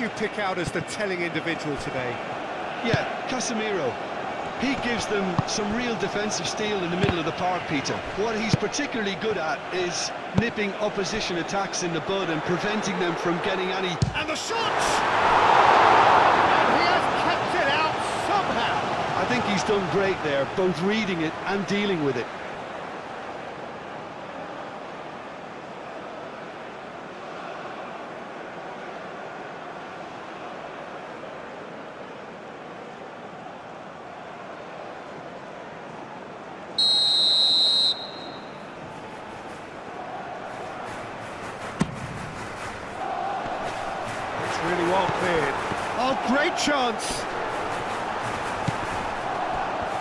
you pick out as the telling individual today? Yeah, Casemiro. He gives them some real defensive steel in the middle of the park, Peter. What he's particularly good at is nipping opposition attacks in the bud and preventing them from getting any... And the shot! And he has kept it out somehow. I think he's done great there, both reading it and dealing with it. Really well cleared. Oh, great chance!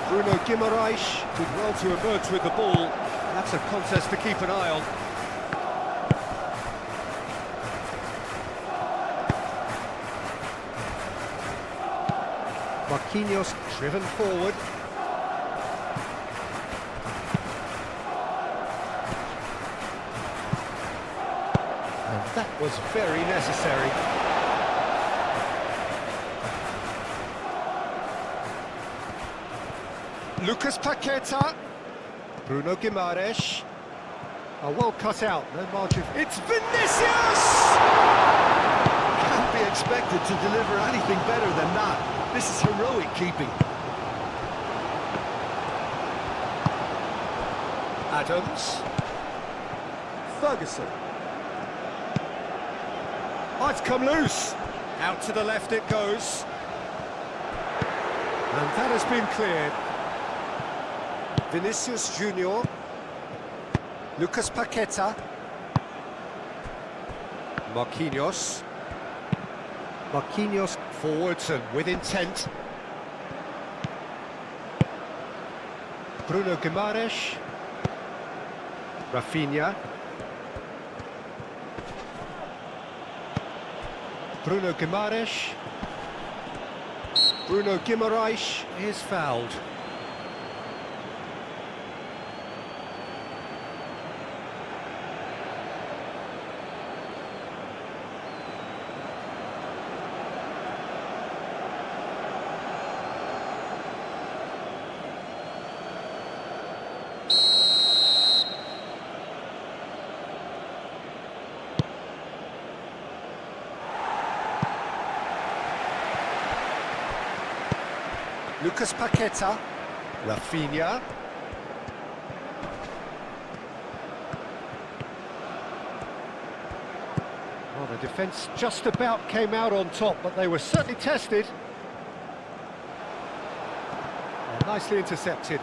Bruno Guimaraes did well to emerge with the ball. That's a contest to keep an eye on. Marquinhos driven forward. And that was very necessary. Lucas Paqueta, Bruno Guimaraes, well cut out, no margin. It's Vinicius! Can't be expected to deliver anything better than that. This is heroic keeping. Adams, Ferguson. Oh, it's come loose. Out to the left it goes. And that has been cleared. Vinicius Junior, Lucas Paqueta, Marquinhos forwards and with intent. Bruno Guimaraes, Rafinha, Bruno Guimaraes is fouled. Lucas Paqueta, Rafinha. Well, the defence just about came out on top, but they were certainly tested. And nicely intercepted.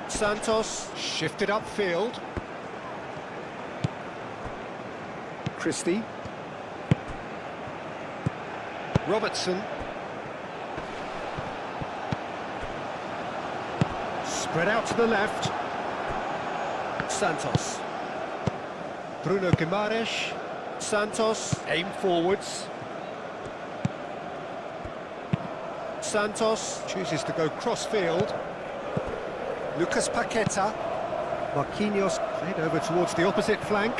Santos shifted upfield. Christie. Robertson. Spread out to the left. Santos. Bruno Guimaraes. Santos, aim forwards. Santos chooses to go cross-field. Lucas Paqueta. Marquinhos played over towards the opposite flank.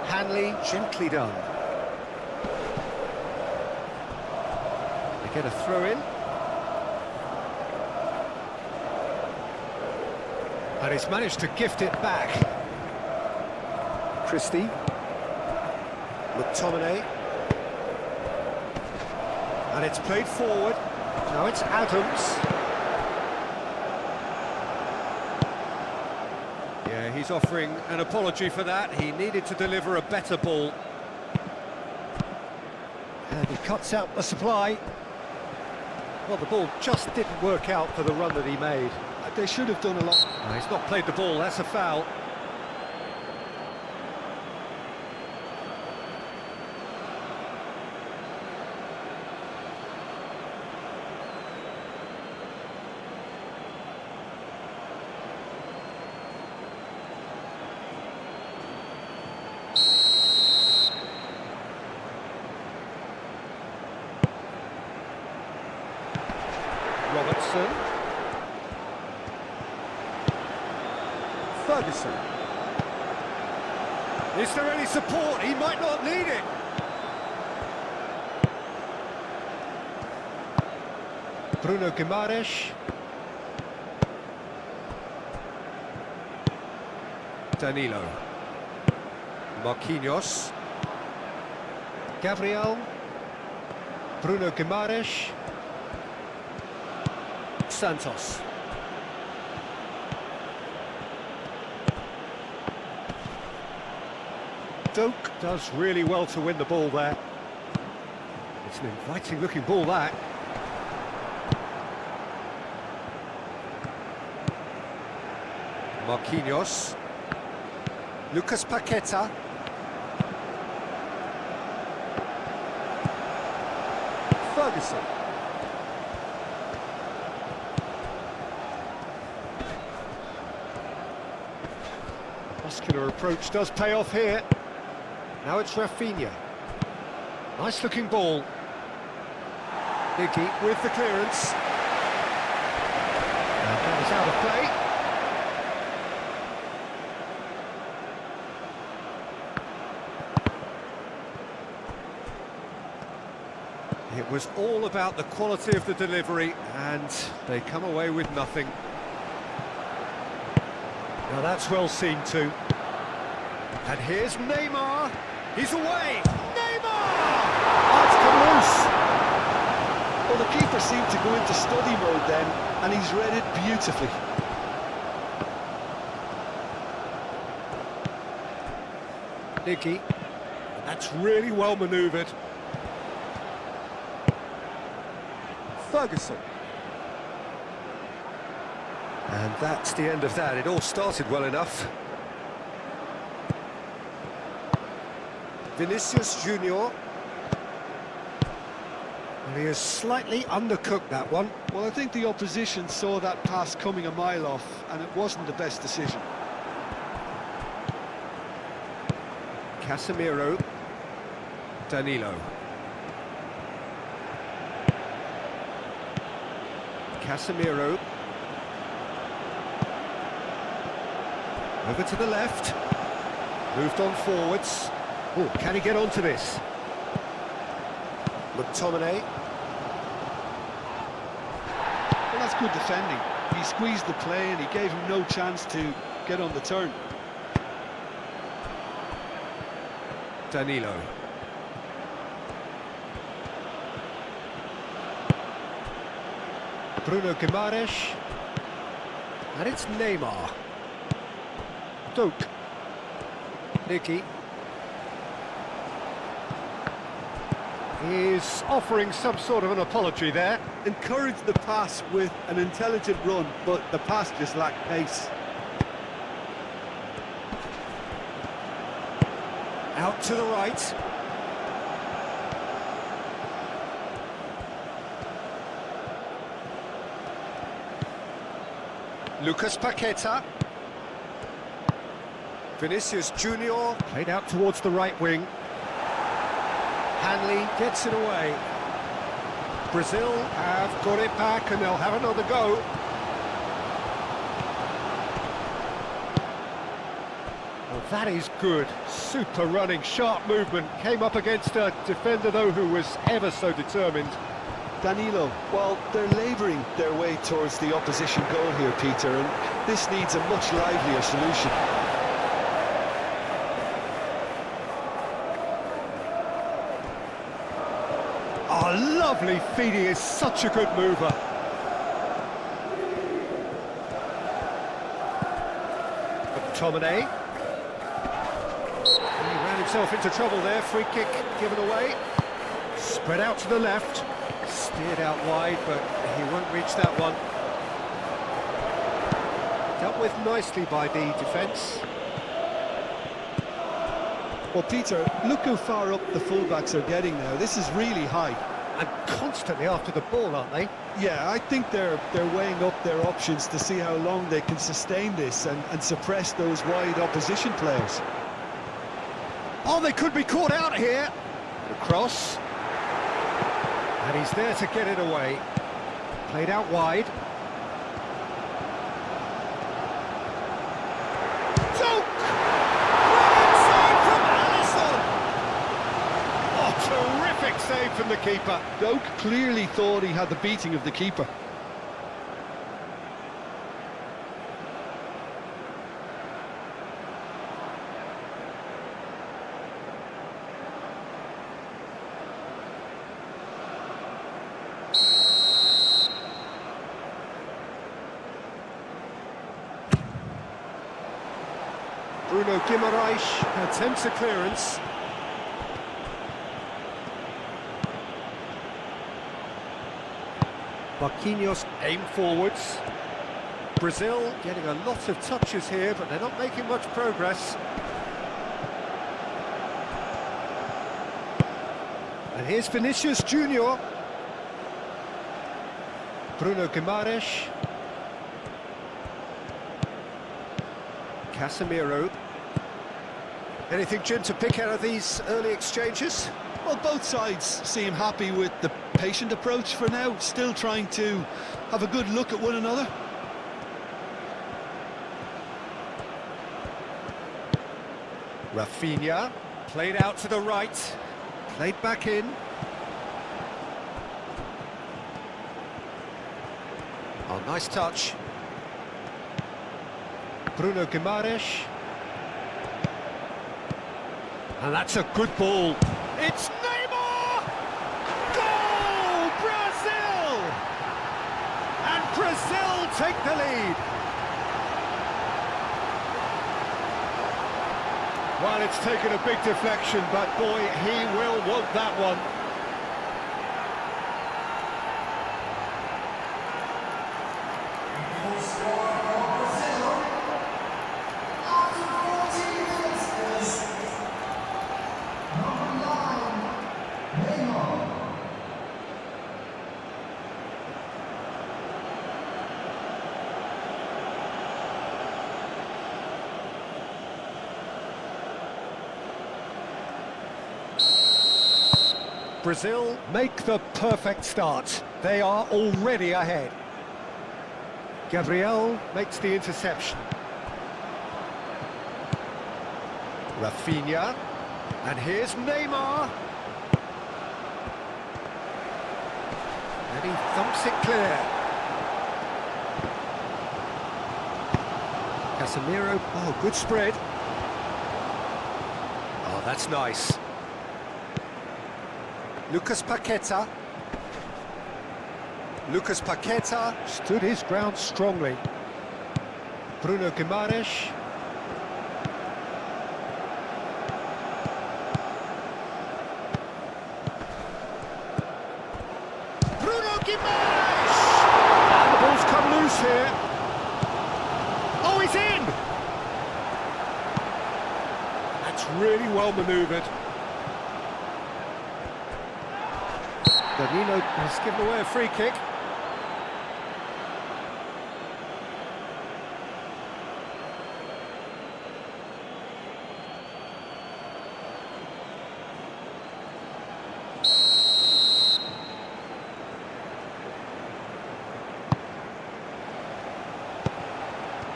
Hanley, gently done. Get a throw in. And he's managed to gift it back. Christie. McTominay. And it's played forward. Now it's Adams. Yeah, he's offering an apology for that. He needed to deliver a better ball. And he cuts out the supply. Well, the ball just didn't work out for the run that he made. They should have done a lot. No, he's not played the ball, that's a foul. Robertson. Ferguson. Is there any support? He might not need it. Bruno Guimaraes. Danilo. Marquinhos. Gabriel. Bruno Guimaraes. Santos. Doak does really well to win the ball there. It's an inviting looking ball, that. Marquinhos. Lucas Paqueta. Ferguson. Muscular approach does pay off here. Now it's Rafinha. Nice looking ball. Iggy with the clearance. And that is out of play. It was all about the quality of the delivery, and they come away with nothing. Now that's well seen too. And here's Neymar. He's away. Neymar! Oh, it's come loose. Well, the keeper seemed to go into study mode then, and he's read it beautifully. Iggy. That's really well manoeuvred. Ferguson. And that's the end of that. It all started well enough. Vinicius Junior. Well, he has slightly undercooked that one. Well, I think the opposition saw that pass coming a mile off, and it wasn't the best decision. Casemiro. Danilo. Casemiro. Over to the left. Moved on forwards. Oh, can he get onto this? McTominay. Well, that's good defending. He squeezed the play and he gave him no chance to get on the turn. Danilo. Bruno Guimaraes. And it's Neymar. Doak. Iggy. He's offering some sort of an apology there. Encouraged the pass with an intelligent run, but the pass just lacked pace. Out to the right. Lucas Paqueta. Vinicius Junior played out towards the right wing. Hanley gets it away. Brazil have got it back and they'll have another go. Well, that is good. Super running, sharp movement. Came up against a defender, though, who was ever so determined. Danilo, well, they're labouring their way towards the opposition goal here, Peter, and this needs a much livelier solution. Oh, lovely feed. He is such a good mover. McTominay. He ran himself into trouble there. Free kick given away. Spread out to the left. Steered out wide, but he won't reach that one. Dealt with nicely by the defence. Well, Peter, look how far up the fullbacks are getting now. This is really high. And constantly after the ball, aren't they? Yeah, I think they're weighing up their options to see how long they can sustain this and suppress those wide opposition players. Oh, they could be caught out here. The cross. And he's there to get it away. Played out wide. Doak! Brilliant save from the keeper. Doak clearly thought he had the beating of the keeper. Bruno Guimaraes attempts a clearance. Marquinhos aim forwards. Brazil getting a lot of touches here, but they're not making much progress. And here's Vinicius Junior. Bruno Guimaraes. Casemiro. Anything, Jim, to pick out of these early exchanges? Well, both sides seem happy with the patient approach for now, still trying to have a good look at one another. Rafinha, played out to the right, played back in. Oh, nice touch. Bruno Guimaraes. And that's a good ball. It's Neymar! Goal! Brazil! And Brazil take the lead. Well, it's taken a big deflection, but boy, he will want that one. Brazil make the perfect start. They are already ahead. Gabriel makes the interception. Rafinha. And here's Neymar. And he thumps it clear. Casemiro. Oh, good spread. Oh, that's nice. Lucas Paqueta. Lucas Paqueta stood his ground strongly. Bruno Guimaraes. Bruno Guimaraes! And the ball's come loose here. Oh, he's in! That's really well manoeuvred. Danilo has given away a free kick.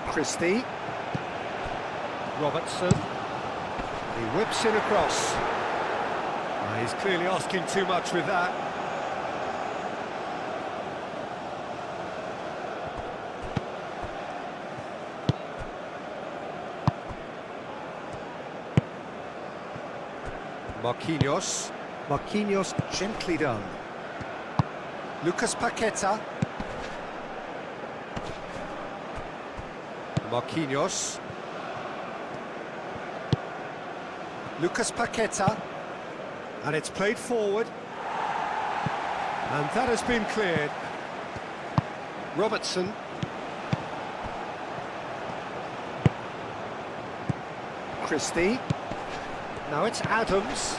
Christie. Robertson. He whips it across. He's clearly asking too much with that. Marquinhos. Marquinhos gently done. Lucas Paqueta. Marquinhos. Lucas Paqueta. And it's played forward. And that has been cleared. Robertson. Christie. Now it's Adams,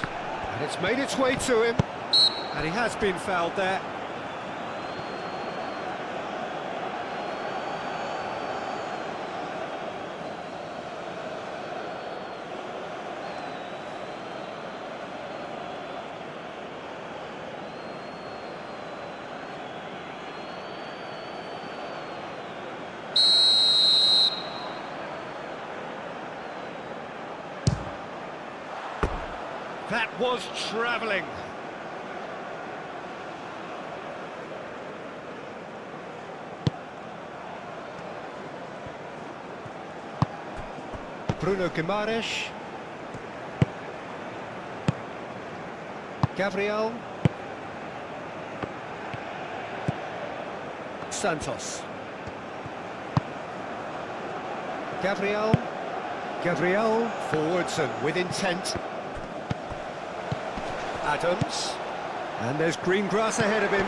and it's made its way to him, and he has been fouled there. That was travelling. Bruno Guimaraes. Gabriel. Santos. Gabriel. Gabriel forwards and with intent. Adams. And there's green grass ahead of him.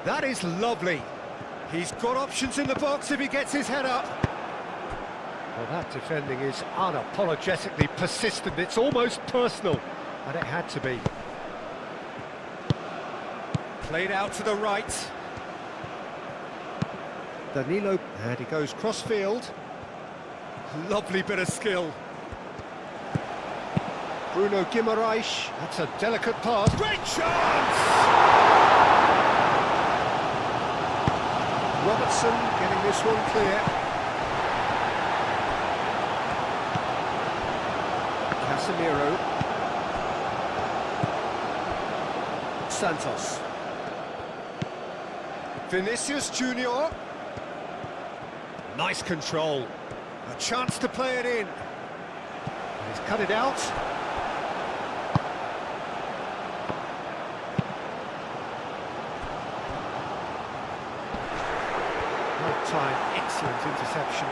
That is lovely. He's got options in the box if he gets his head up. Well, that defending is unapologetically persistent. It's almost personal, and it had to be. Played out to the right. Danilo, and he goes cross-field. Lovely bit of skill. Bruno Guimaraes, that's a delicate pass. Great chance! Robertson getting this one clear. Casemiro. Santos. Vinicius Junior. Nice control. A chance to play it in. He's cut it out. Time, excellent interception.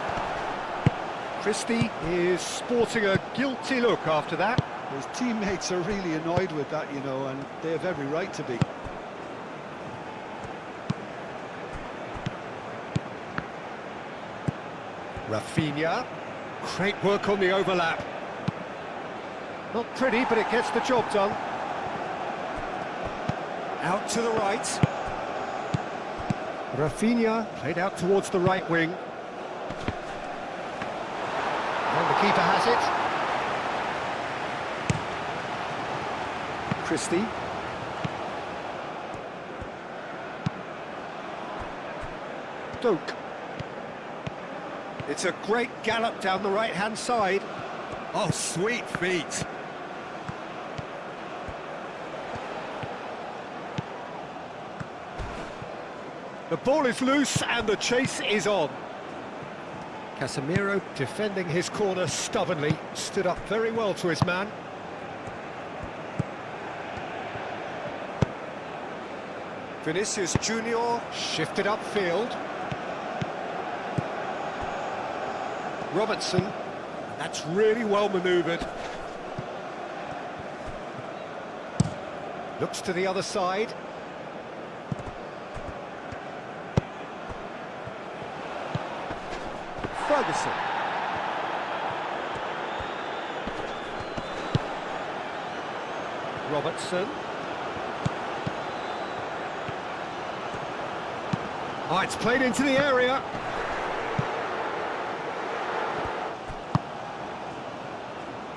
Christie is sporting a guilty look after that. His teammates are really annoyed with that, you know, and they have every right to be. Rafinha, great work on the overlap. Not pretty, but it gets the job done. Out to the right. Rafinha played out towards the right wing. And the keeper has it. Christie. Doak. It's a great gallop down the right-hand side. Oh, sweet feet. The ball is loose and the chase is on. Casemiro defending his corner stubbornly, stood up very well to his man. Vinicius Junior shifted upfield. Robertson, that's really well manoeuvred. Looks to the other side. Ferguson. Robertson. Oh, it's played into the area.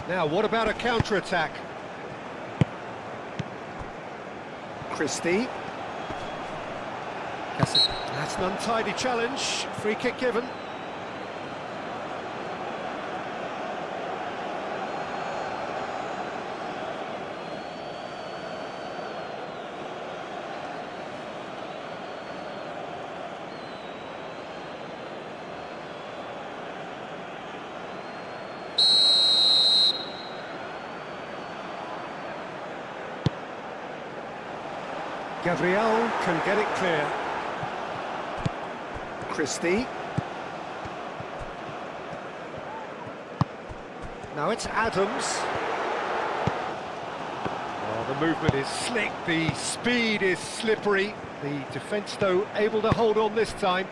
Now, what about a counter-attack? Christie. That's an untidy challenge. Free kick given. Gabriel can get it clear. Christie. Now it's Adams. Oh, the movement is slick, the speed is slippery. The defence, though, able to hold on this time.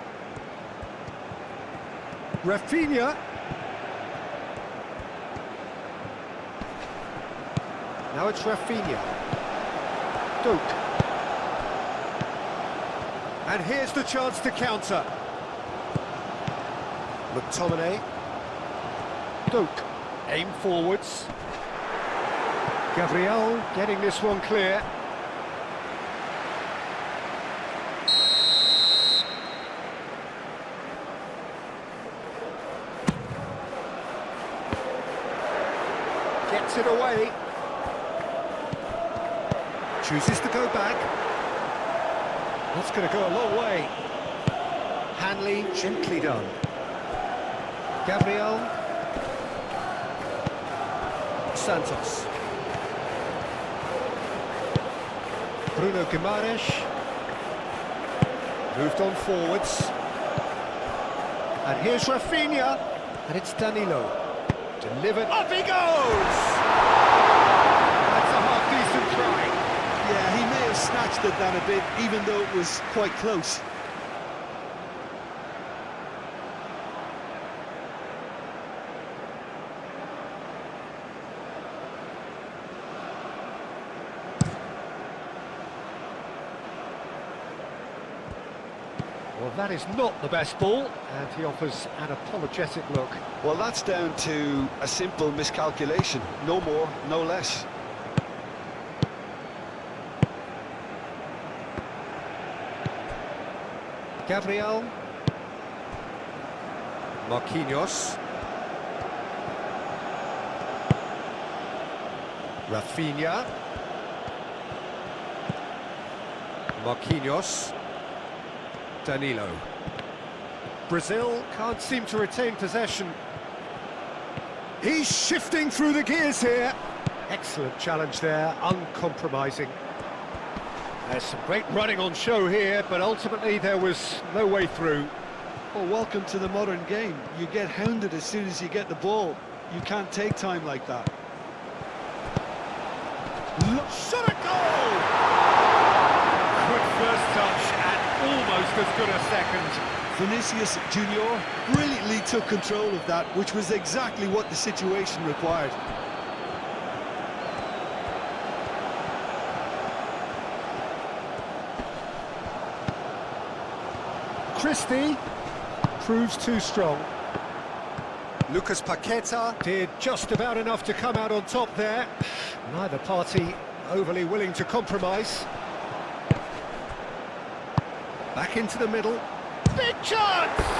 Rafinha. Now it's Rafinha. Doak. And here's the chance to counter. McTominay. Doak. Aim forwards. Gabriel getting this one clear. Gets it away. Chooses to go back. That's going to go a long way. Hanley, gently done. Gabriel. Santos. Bruno Guimaraes. Moved on forwards. And here's Rafinha. And it's Danilo. Delivered. Up he goes! That's a half-decent try. Yeah, he may have snatched at that a bit, even though it was quite close. Well, that is not the best ball, and he offers an apologetic look. Well, that's down to a simple miscalculation. No more, no less. Gabriel. Marquinhos. Rafinha. Marquinhos. Danilo. Brazil can't seem to retain possession. He's shifting through the gears here. Excellent challenge there, uncompromising. There's some great running on show here, but ultimately there was no way through. Well, welcome to the modern game. You get hounded as soon as you get the ball. You can't take time like that. Shot a goal! Good first touch and almost as good a second. Vinicius Junior brilliantly took control of that, which was exactly what the situation required. Christie proves too strong. Lucas Paqueta did just about enough to come out on top there. Neither party overly willing to compromise. Back into the middle. Big chance! A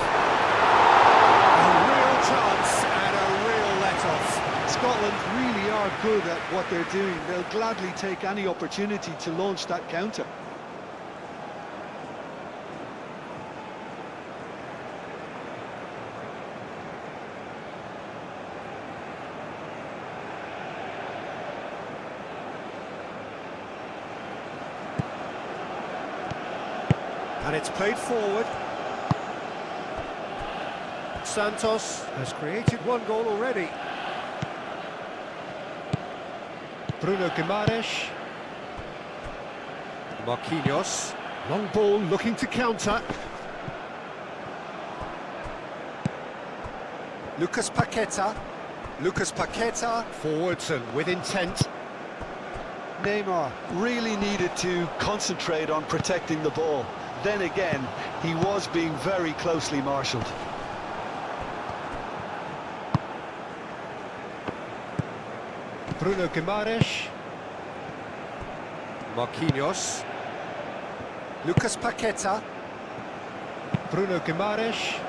real chance and a real let-off. Scotland really are good at what they're doing. They'll gladly take any opportunity to launch that counter. And it's played forward. Santos has created one goal already. Bruno Guimaraes. Marquinhos. Long ball looking to counter. Lucas Paqueta. Lucas Paqueta. Forwards and with intent. Neymar really needed to concentrate on protecting the ball. Then again, he was being very closely marshalled. Bruno Guimaraes. Marquinhos. Lucas Paqueta. Bruno Guimaraes.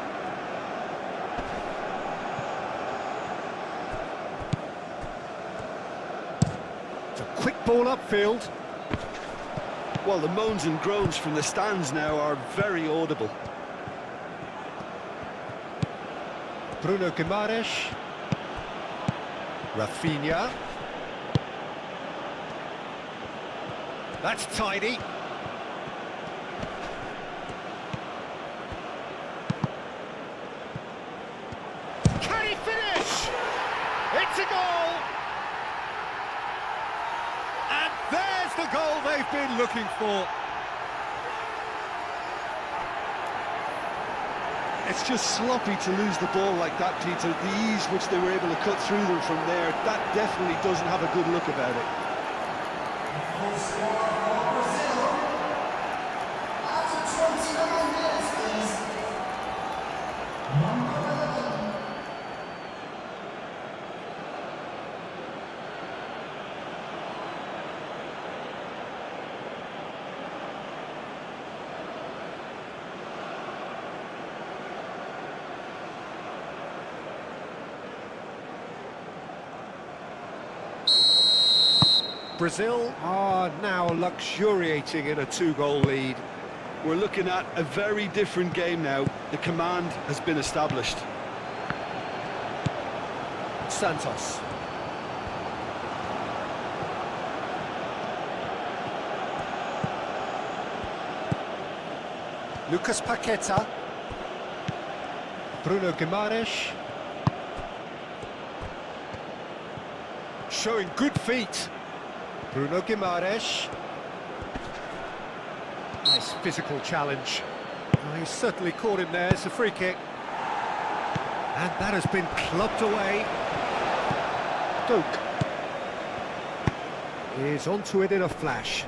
It's a quick ball upfield. Well, the moans and groans from the stands now are very audible. Bruno Guimaraes. Rafinha. That's tidy. Can he finish? It's a goal! And there's the goal they've been looking for. It's just sloppy to lose the ball like that, Peter. The ease which they were able to cut through them from there, that definitely doesn't have a good look about it. Brazil are now luxuriating in a two-goal lead. We're looking at a very different game now. The command has been established. Santos. Lucas Paqueta. Bruno Guimaraes. Showing good feet. Bruno Guimaraes. Nice physical challenge. Oh, he's certainly caught him there. It's a free kick. And that has been clubbed away. Doak is onto it in a flash.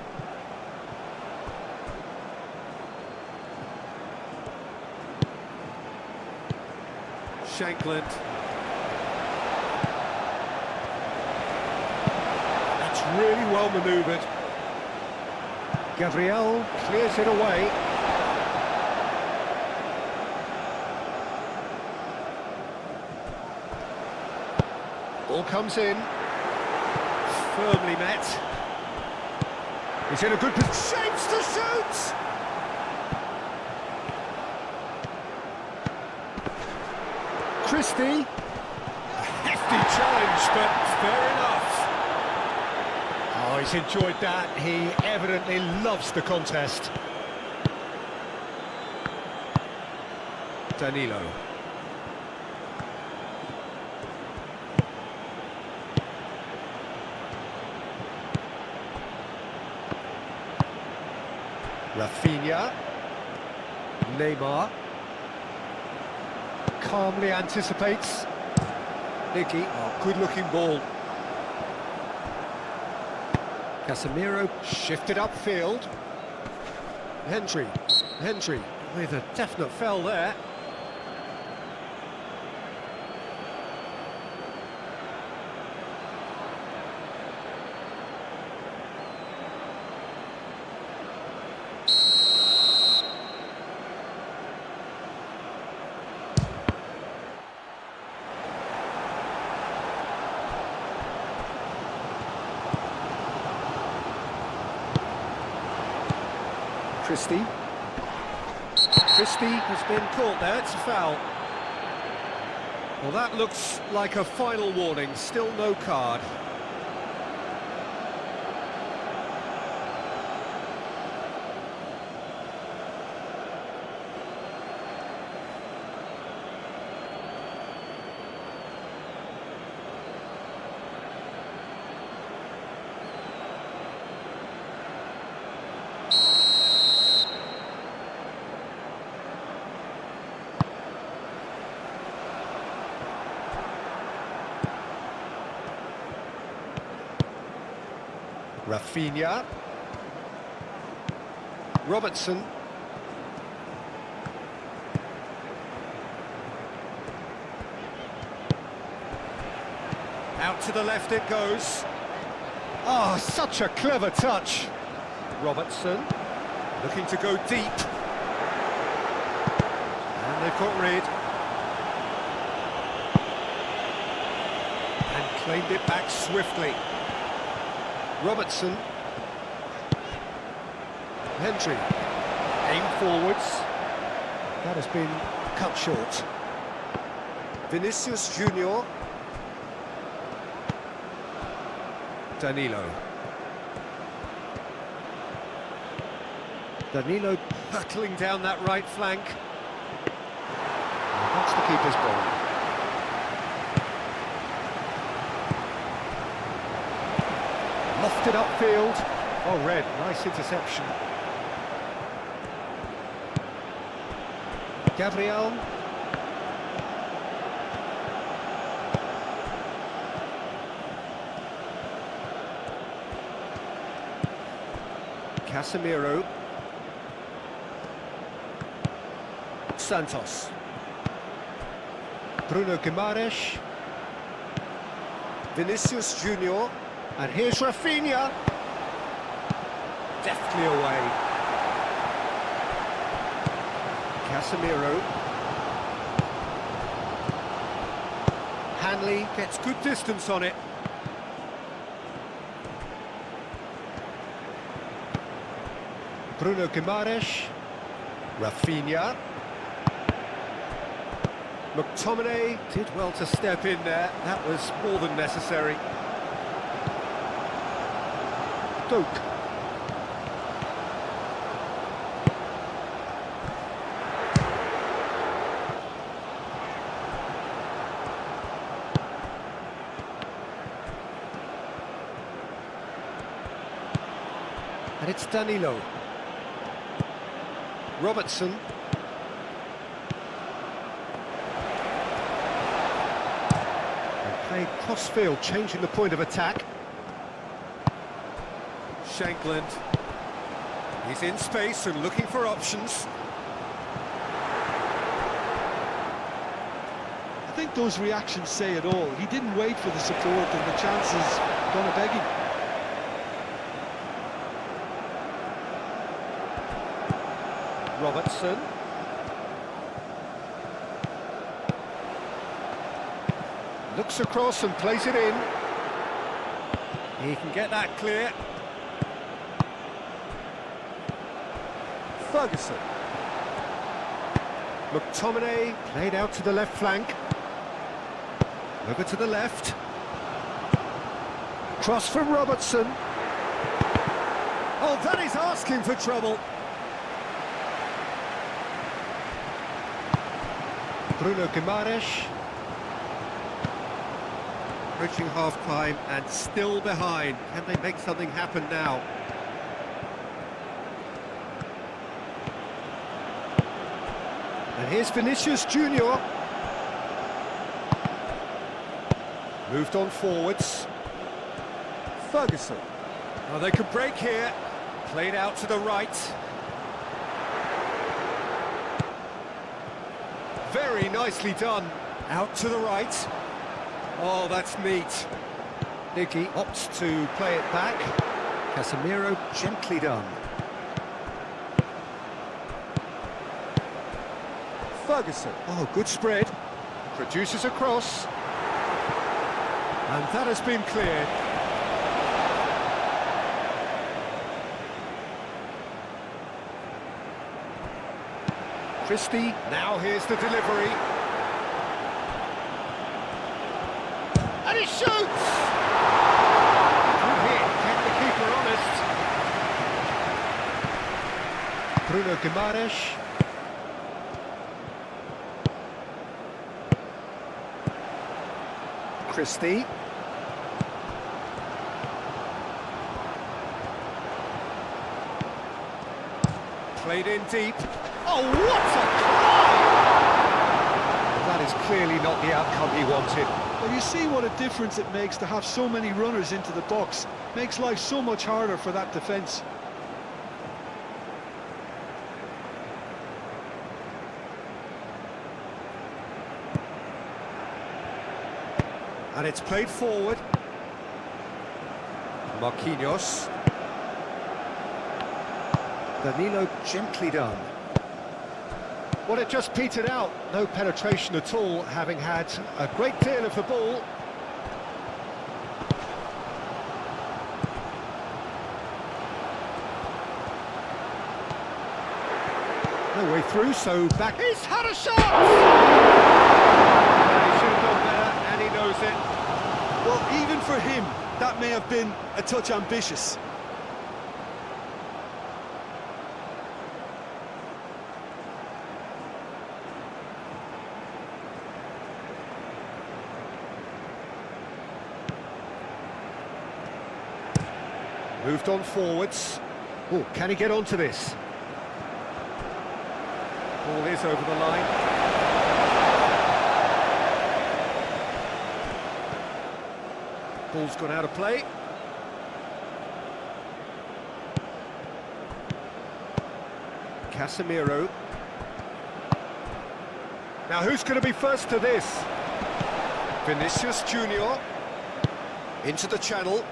Shankland. That's really well manoeuvred. Gabriel clears it away. Ball comes in. Firmly met. He's in a good position. Shapes to shoot! Christie. A hefty challenge, but fair enough. Oh, he's enjoyed that. He evidently loves the contest. Danilo. Rafinha. Neymar. Calmly anticipates. Nicky, oh, good-looking ball. Casemiro shifted upfield. Hendry with a definite foul there. Christie has been caught there, it's a foul. Well, that looks like a final warning, still no card. Rafinha. Robertson. Out to the left it goes. Oh, such a clever touch. Robertson looking to go deep. And they've got rid. And claimed it back swiftly. Robertson. Hendry. Aim forwards. That has been cut short. Vinicius Junior. Danilo. Danilo battling down that right flank. That's the keeper's ball. Lofted upfield. Oh, Red, nice interception. Gabriel. Casemiro. Santos. Bruno Guimaraes. Vinicius Junior. And here's Rafinha. Deftly away. Casemiro. Hanley gets good distance on it. Bruno Guimaraes. Rafinha. McTominay did well to step in there. That was more than necessary. Doak. And it's Danilo. Robertson. They played cross-field, changing the point of attack. Shankland. He's in space and looking for options. I think those reactions say it all. He didn't wait for the support and the chances gonna beg him. Robertson. Looks across and plays it in. He can get that clear. Ferguson. McTominay played out to the left flank. Over to the left. Cross from Robertson. Oh, that is asking for trouble. Bruno Guimaraes. Approaching half-time and still behind. Can they make something happen now? And here's Vinicius Junior. Moved on forwards. Ferguson. Oh, they could break here. Played out to the right. Very nicely done. Out to the right. Oh, that's neat. Nicky opts to play it back. Casemiro, gently done. Ferguson. Oh, good spread. Produces a cross. And that has been cleared. Christie, now here's the delivery. And he shoots! Good hit, kept the keeper honest. Bruno Guimaraes. Christie. Played in deep. Oh, what a try! That is clearly not the outcome he wanted. Well, you see what a difference it makes to have so many runners into the box. Makes life so much harder for that defence. And it's played forward. Marquinhos. Danilo, gently done. Well, it just petered out. No penetration at all, having had a great deal of the ball. No way through, so back. He's had a shot! He should have done better, and he knows it. Well, even for him, that may have been a touch ambitious. Moved on forwards. Oh, can he get onto this? Ball is over the line. Ball's gone out of play. Casemiro. Now who's going to be first to this? Vinicius Junior. Into the channel.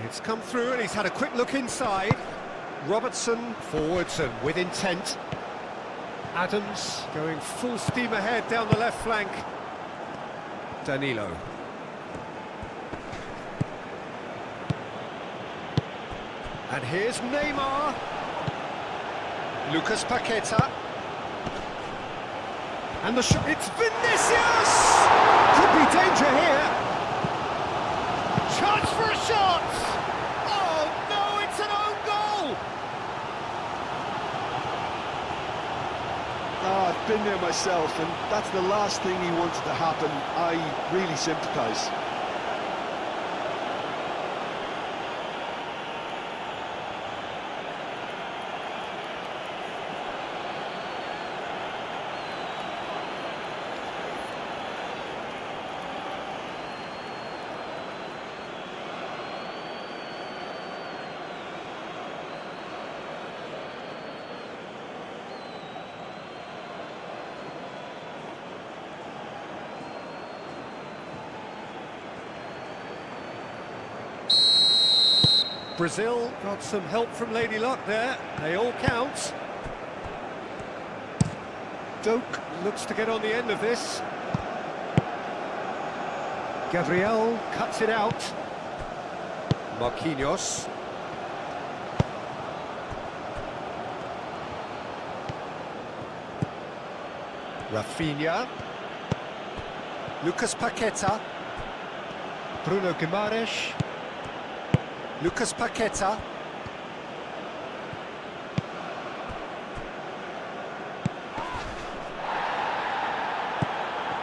It's come through and he's had a quick look inside. Robertson forwards and with intent. Adams going full steam ahead down the left flank. Danilo. And here's Neymar. Lucas Paqueta. And the shot, it's Vinicius! Could be danger here. Chance for a shot! Oh no, it's an own goal! Oh, I've been there myself, and that's the last thing he wanted to happen. I really sympathise. Brazil got some help from Lady Luck there. They all count. Doak looks to get on the end of this. Gabriel cuts it out. Marquinhos. Rafinha. Lucas Paqueta. Bruno Guimaraes. Lucas Paqueta.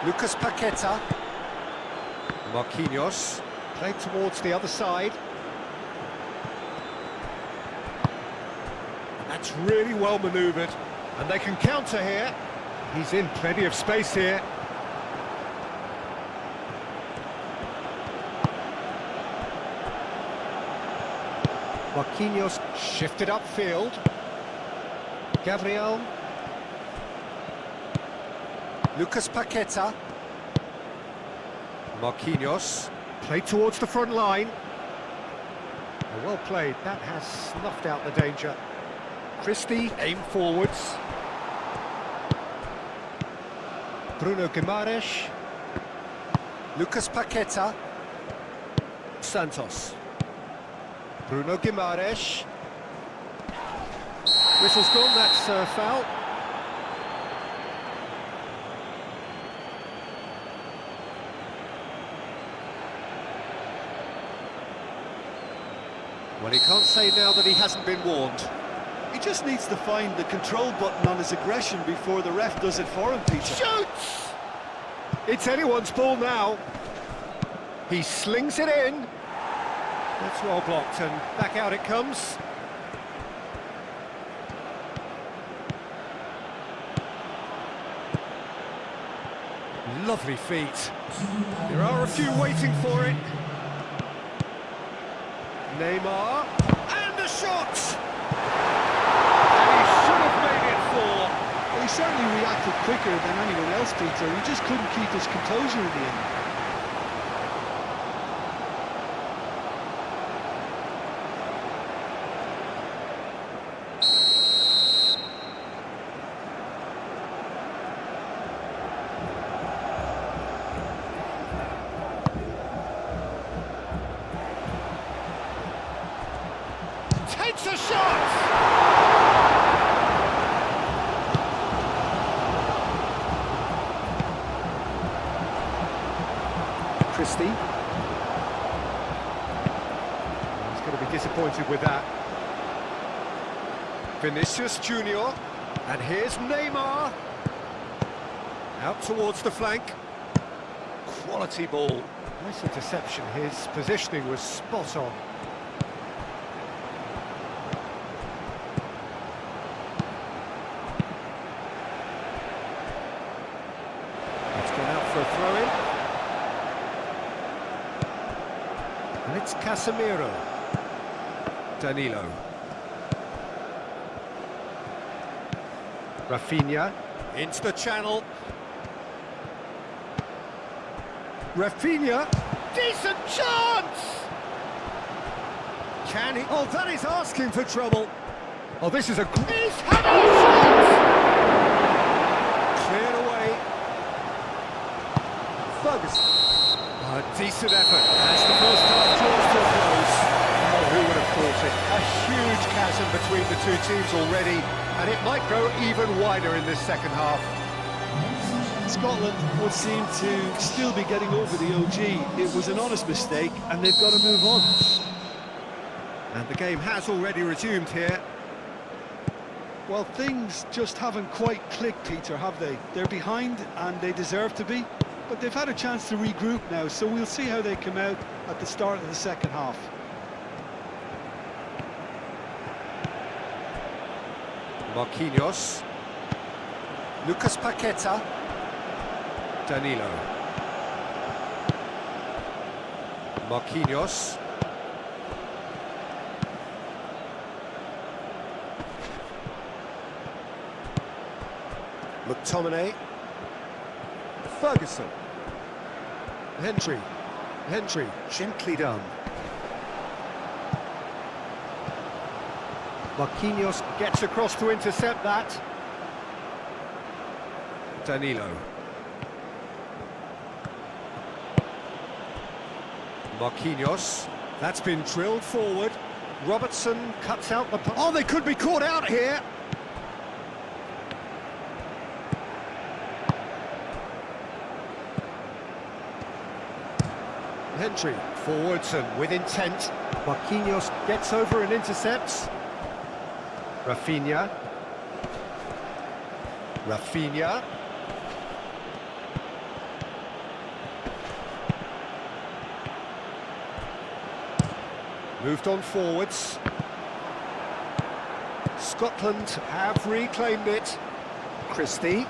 Lucas Paqueta. Marquinhos. Played towards the other side. That's really well manoeuvred. And they can counter here. He's in plenty of space here. Marquinhos shifted upfield. Gabriel. Lucas Paqueta. Marquinhos. Played towards the front line. Well played. That has snuffed out the danger. Christie aimed forwards. Bruno Guimaraes. Lucas Paqueta. Santos. Bruno Guimaraes. Whistle's gone, that's a foul. Well, he can't say now that he hasn't been warned. He just needs to find the control button on his aggression before the ref does it for him, Peter. Shoots! It's anyone's ball now. He slings it in. That's well blocked, and back out it comes. Lovely feet. There are a few waiting for it. Neymar, and the shot! And he should have made it four. Well, he certainly reacted quicker than anyone else, Peter. He just couldn't keep his composure in the end. Takes a shot! Christie. He's going to be disappointed with that. Vinicius Junior. And here's Neymar. Out towards the flank. Quality ball. Nice interception. His positioning was spot on. For a throw-in. And it's Casemiro. Danilo. Rafinha. Into the channel. Rafinha. Decent chance! Can he? Oh, that is asking for trouble. Oh, this is a... He's having a shot! Cleared away. A decent effort as the first half draws to a close. Oh, who would have thought it? A huge chasm between the two teams already, and it might grow even wider in this second half. Scotland would seem to still be getting over the OG. It was an honest mistake, and they've got to move on. And the game has already resumed here. Well, things just haven't quite clicked, Peter, have they? They're behind, and they deserve to be, but they've had a chance to regroup now, so we'll see how they come out at the start of the second half. Marquinhos. Lucas Paqueta. Danilo. Marquinhos. McTominay. Ferguson. Hendry, gently done. Marquinhos gets across to intercept that. Danilo. Marquinhos. That's been drilled forward. Robertson cuts out the... Oh, they could be caught out here! Hendry forwards and with intent. Marquinhos gets over and intercepts. Rafinha. Moved on forwards. Scotland have reclaimed it. Christie.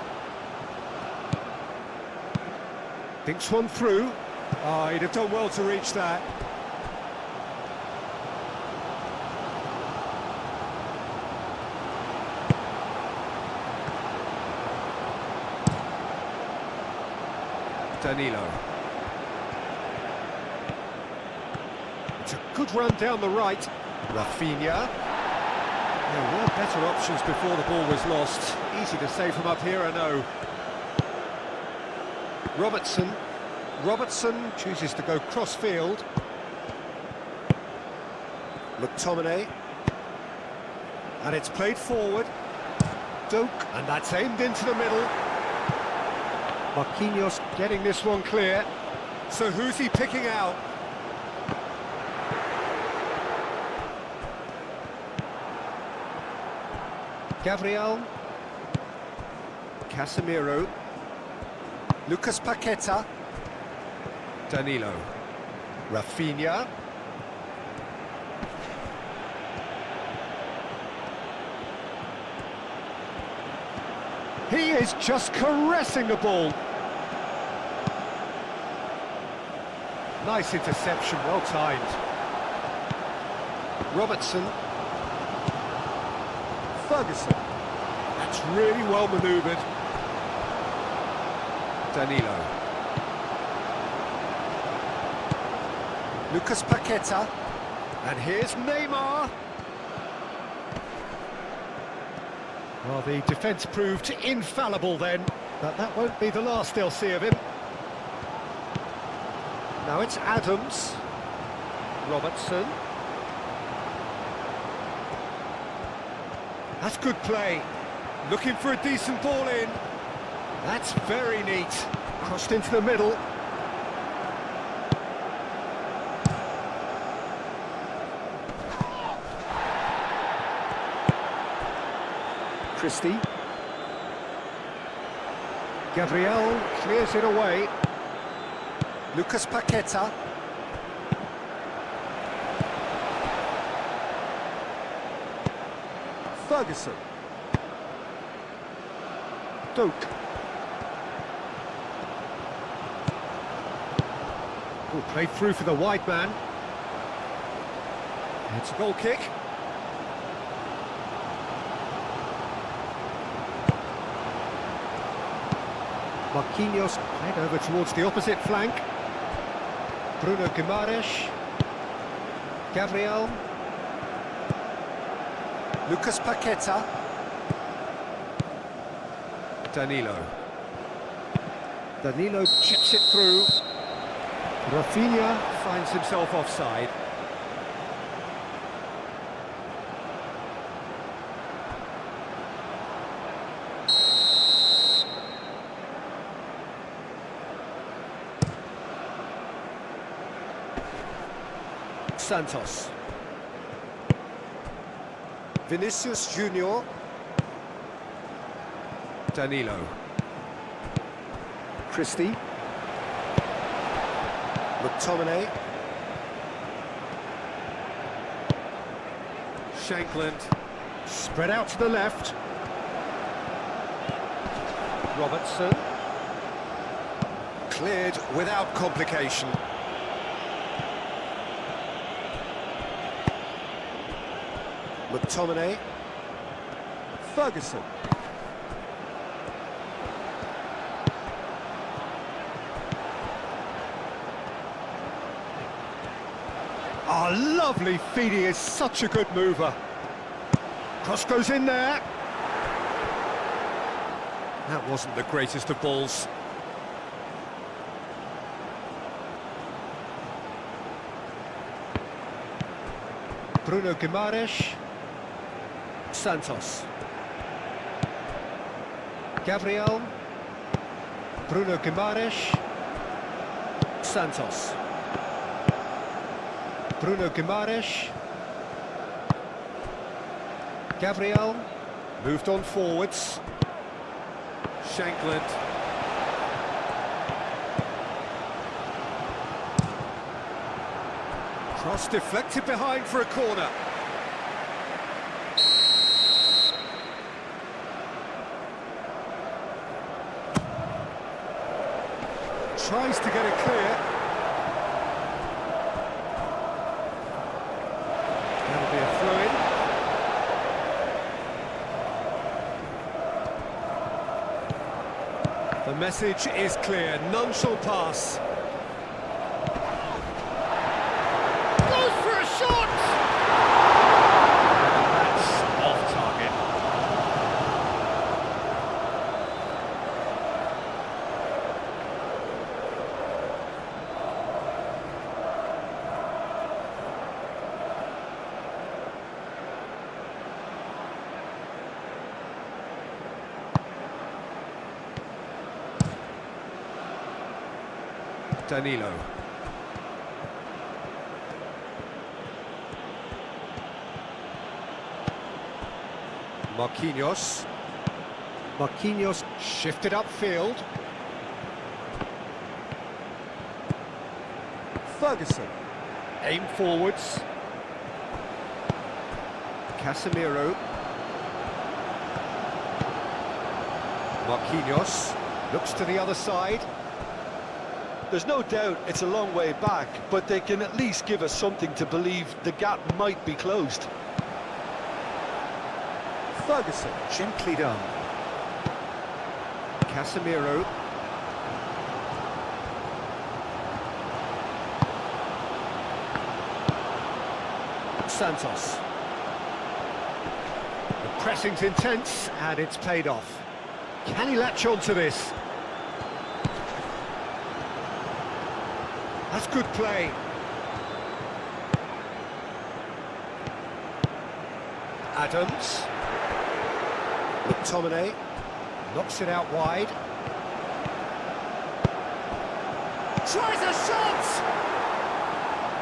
Thinks one through. Oh, he'd have done well to reach that. Danilo. It's a good run down the right. Rafinha. There were better options before the ball was lost. Easy to say from up here, I know. Robertson chooses to go cross-field. McTominay. And it's played forward. Doak. And that's aimed into the middle. Marquinhos getting this one clear. So who's he picking out? Gabriel. Casemiro. Lucas Paqueta. Danilo. Rafinha. He is just caressing the ball. Nice interception, well timed. Robertson. Ferguson. That's really well manoeuvred. Danilo. Lucas Paqueta. And here's Neymar. Well, the defence proved infallible then, but that won't be the last they'll see of him. Now it's Adams. Robertson. That's good play. Looking for a decent ball in. That's very neat. Crossed into the middle. Christie. Gabriel clears it away. Lucas Paqueta. Ferguson. Doak. Oh, played through for the wide man. It's a goal kick. Marquinhos head over towards the opposite flank. Bruno Guimaraes. Gabriel. Lucas Paqueta. Danilo. Danilo chips it through. Rafinha finds himself offside. Santos. Vinicius Junior. Danilo. Christie. McTominay. Shankland. Spread out to the left. Robertson. Cleared without complication. McTominay. Ferguson. Oh, lovely feed. He is such a good mover. Cross goes in there. That wasn't the greatest of balls. Bruno Guimaraes. Santos. Gabriel. Bruno Guimaraes. Santos. Bruno Guimaraes. Gabriel. Moved on forwards. Shankland. Cross deflected behind for a corner. Tries to get it clear. That'll be a throw-in. The message is clear, none shall pass. Goes for a shot! That's off target. Danilo. Marquinhos. Marquinhos shifted upfield. Ferguson. Aim forwards. Casemiro. Marquinhos looks to the other side. There's no doubt it's a long way back, but they can at least give us something to believe the gap might be closed. Ferguson, gently done. Casemiro. Santos. The pressing's intense, and it's paid off. Can he latch on to this? That's good play. Adams. McTominay knocks it out wide. Tries a shot!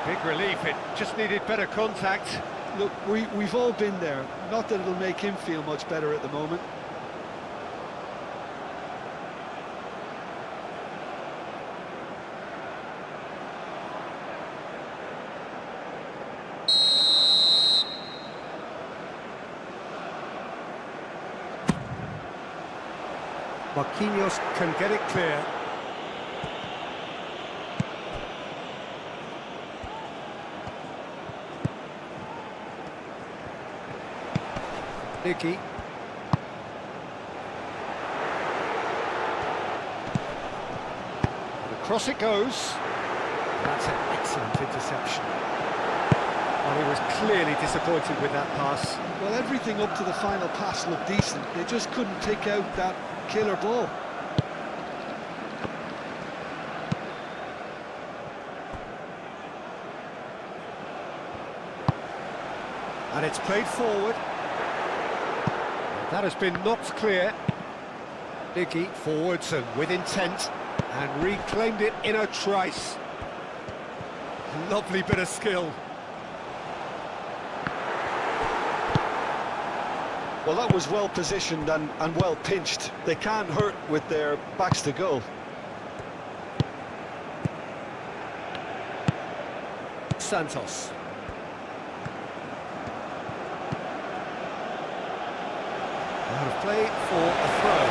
Big relief, it just needed better contact. Look, we've all been there. Not that it'll make him feel much better at the moment. Marquinhos can get it clear. Nicky. Across it goes. That's an excellent interception. Well, he was clearly disappointed with that pass. Well, everything up to the final pass looked decent. They just couldn't take out that killer ball. And it's played forward. That has been knocked clear. Nicky forwards and with intent, and reclaimed it in a trice. Lovely bit of skill. Well, that was well positioned and well pinched. They can't hurt with their backs to goal. Santos. Out of play for a throw.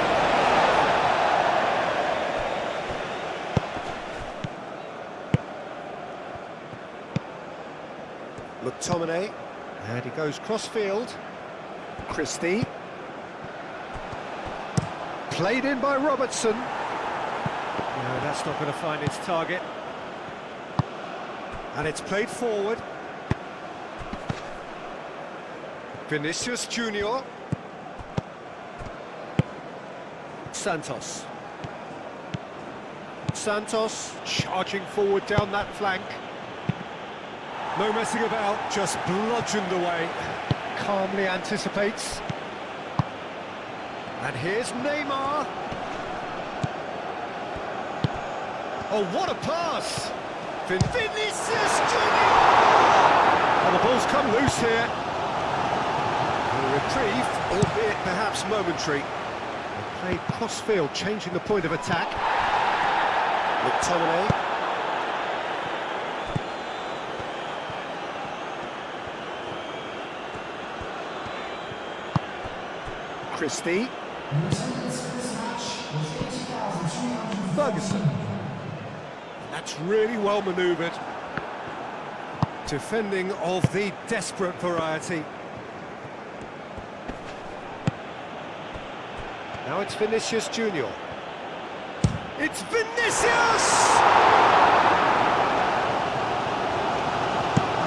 McTominay, and he goes cross-field. Christie. Played in by Robertson. No, that's not going to find its target. And it's played forward. Vinicius Junior. Santos. Santos charging forward down that flank. No messing about, just bludgeoned away. Calmly anticipates. And here's Neymar. Oh, what a pass! Vinicius Junior! And the ball's come loose here. A reprieve, albeit perhaps momentary. They played cross-field, changing the point of attack. McTominay. Christie. Ferguson. That's really well manoeuvred. Defending of the desperate variety. Now it's Vinicius Junior. It's Vinicius!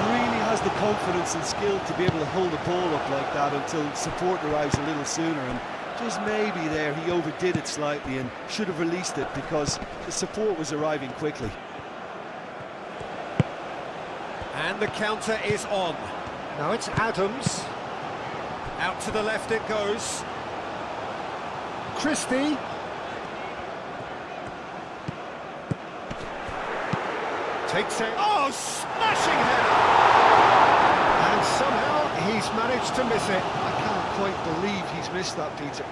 Really has the confidence and skill to be able to hold the ball up like that until support arrives a little sooner, and just maybe there he overdid it slightly and should have released it because the support was arriving quickly. And the counter is on. Now it's Adams. Out to the left it goes. Christie. Takes it. Oh, smashing header! And somehow he's managed to miss it. I can't quite believe he's missed that, Peter.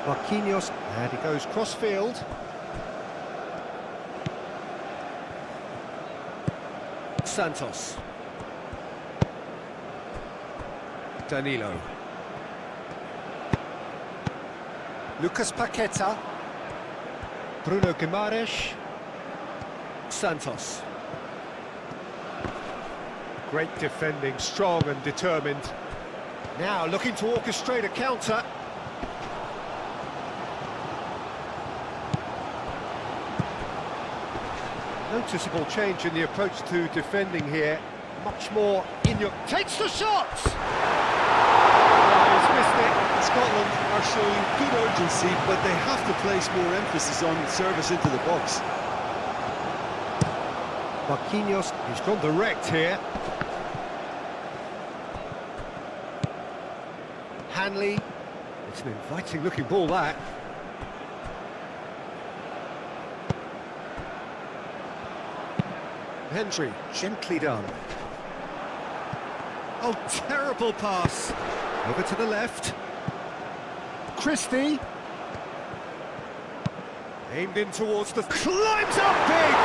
Marquinhos, and he goes cross-field. Santos. Danilo. Lucas Paqueta. Bruno Guimaraes. Santos. Great defending, strong and determined. Now looking to orchestrate a counter. Noticeable change in the approach to defending here. Much more in your... Takes the shot! Oh, he's missed it. Scotland are showing good urgency, but they have to place more emphasis on service into the box. Marquinhos, he's gone direct here. Hanley. It's an inviting looking ball, that. Hendry, gently done. Oh, terrible pass. Over to the left. Christie. Aimed in towards the... Climbs up big!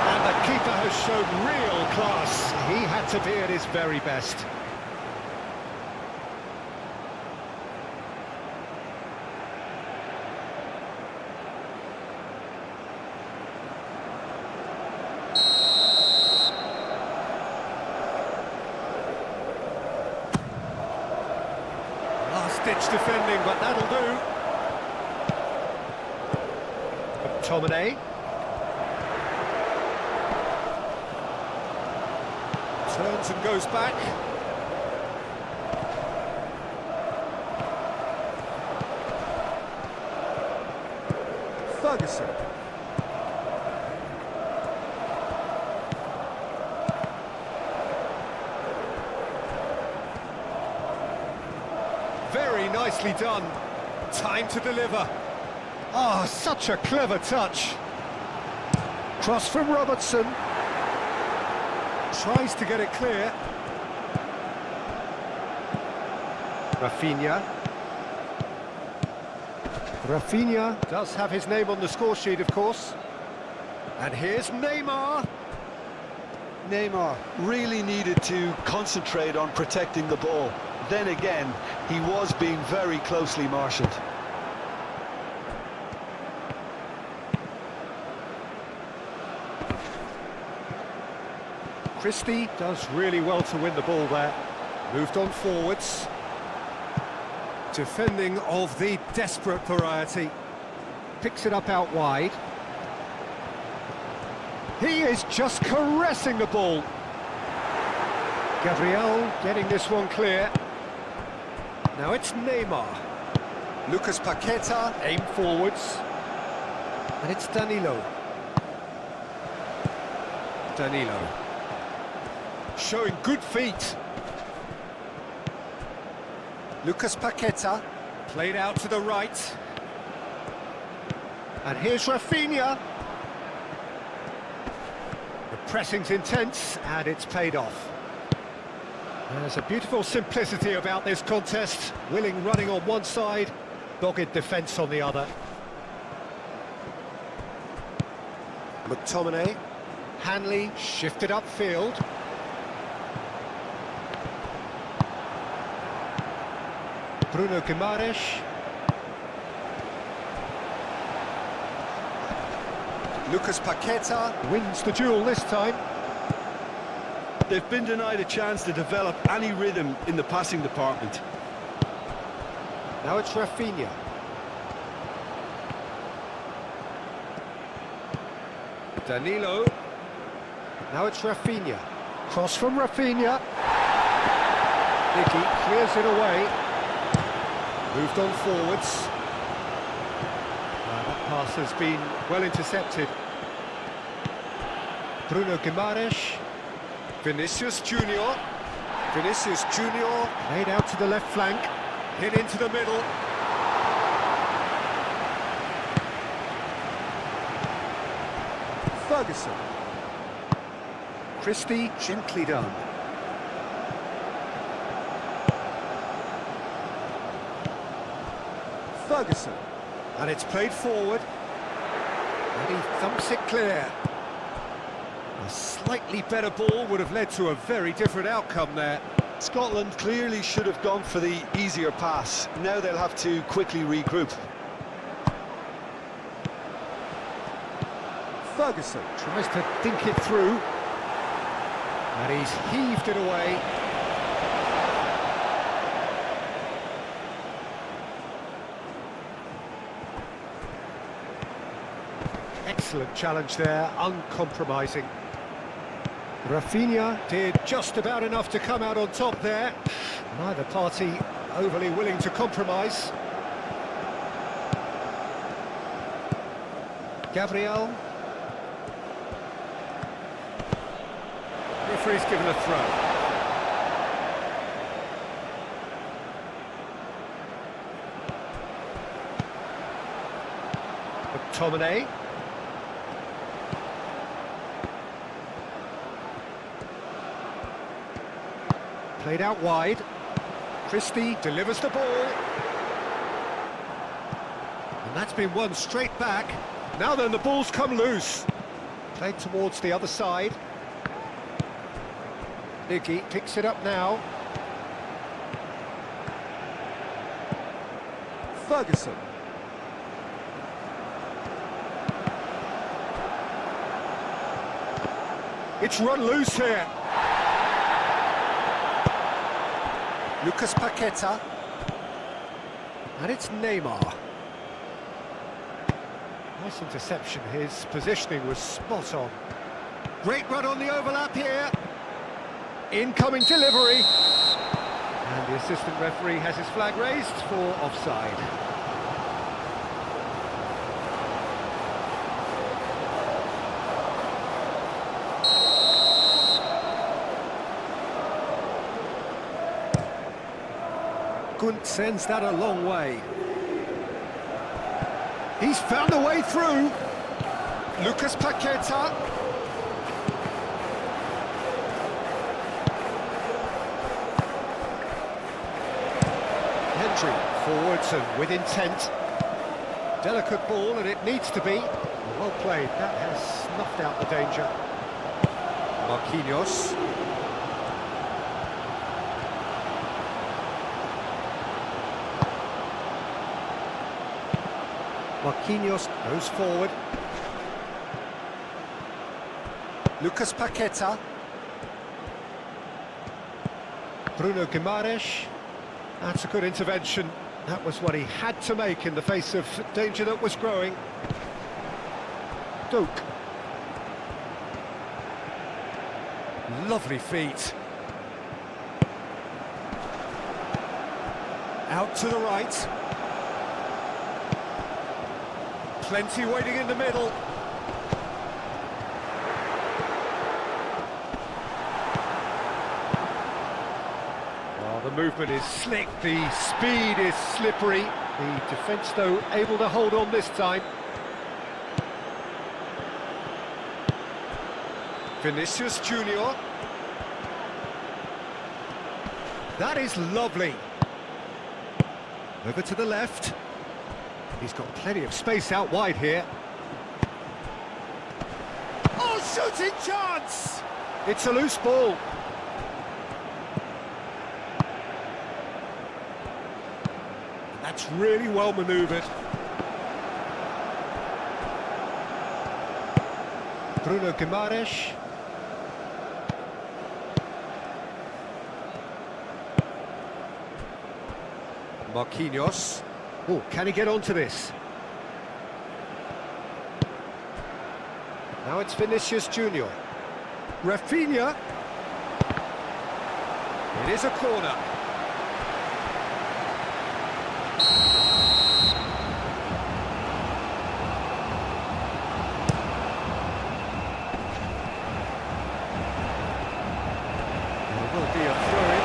And the keeper has shown real class. He had to be at his very best. Last-ditch defending, but that'll do. McTominay. Turns and goes back. Ferguson. Very nicely done. Time to deliver. Oh, such a clever touch. Cross from Robertson. Tries to get it clear. Rafinha. Rafinha does have his name on the score sheet, of course. And here's Neymar. Neymar really needed to concentrate on protecting the ball. Then again, he was being very closely marshalled. Christie does really well to win the ball there. Moved on forwards. Defending of the desperate variety. Picks it up out wide. He is just caressing the ball. Gabriel getting this one clear. Now it's Neymar. Lucas Paqueta, aim forwards. And it's Danilo. Danilo. Showing good feet. Lucas Paqueta, played out to the right. And here's Rafinha. The pressing's intense, and it's paid off. There's a beautiful simplicity about this contest. Willing running on one side, dogged defence on the other. McTominay. Hanley shifted upfield. Bruno Guimaraes. Lucas Paqueta wins the duel this time. They've been denied a chance to develop any rhythm in the passing department. Now it's Rafinha. Danilo. Now it's Rafinha. Cross from Rafinha. Nicky clears it away. Moved on forwards. That pass has been well intercepted. Bruno Guimaraes. Vinicius Junior. Vinicius Junior laid out to the left flank. Hit into the middle. Ferguson. Christie, gently done. Ferguson. And it's played forward. And he thumps it clear. A slightly better ball would have led to a very different outcome there. Scotland clearly should have gone for the easier pass. Now they'll have to quickly regroup. Ferguson tries to dink it through. And he's heaved it away. Excellent challenge there, uncompromising. Rafinha did just about enough to come out on top there. Neither party overly willing to compromise. Gabriel. Referee's given a throw. McTominay. Played out wide. Christie delivers the ball. And that's been won straight back. Now then, the ball's come loose. Played towards the other side. Nicky picks it up now. Ferguson. It's run loose here. Lucas Paqueta. And it's Neymar. Nice interception, his positioning was spot on. Great run on the overlap here. Incoming delivery. And the assistant referee has his flag raised for offside. Gunt sends that a long way. He's found a way through. Lucas Paqueta. Hendry forwards and with intent. Delicate ball, and it needs to be. Well played. That has snuffed out the danger. Marquinhos. Marquinhos goes forward. Lucas Paqueta. Bruno Guimaraes. That's a good intervention. That was what he had to make in the face of danger that was growing. Duke. Lovely feet. Out to the right. Plenty waiting in the middle. Well, the movement is slick, the speed is slippery. The defence, though, able to hold on this time. Vinicius Junior. That is lovely. Over to the left. He's got plenty of space out wide here. Oh, shooting chance! It's a loose ball. That's really well manoeuvred. Bruno Guimaraes. Marquinhos. Oh, can he get onto this? Now it's Vinicius Junior. Rafinha. It is a corner. There will be a throw-in.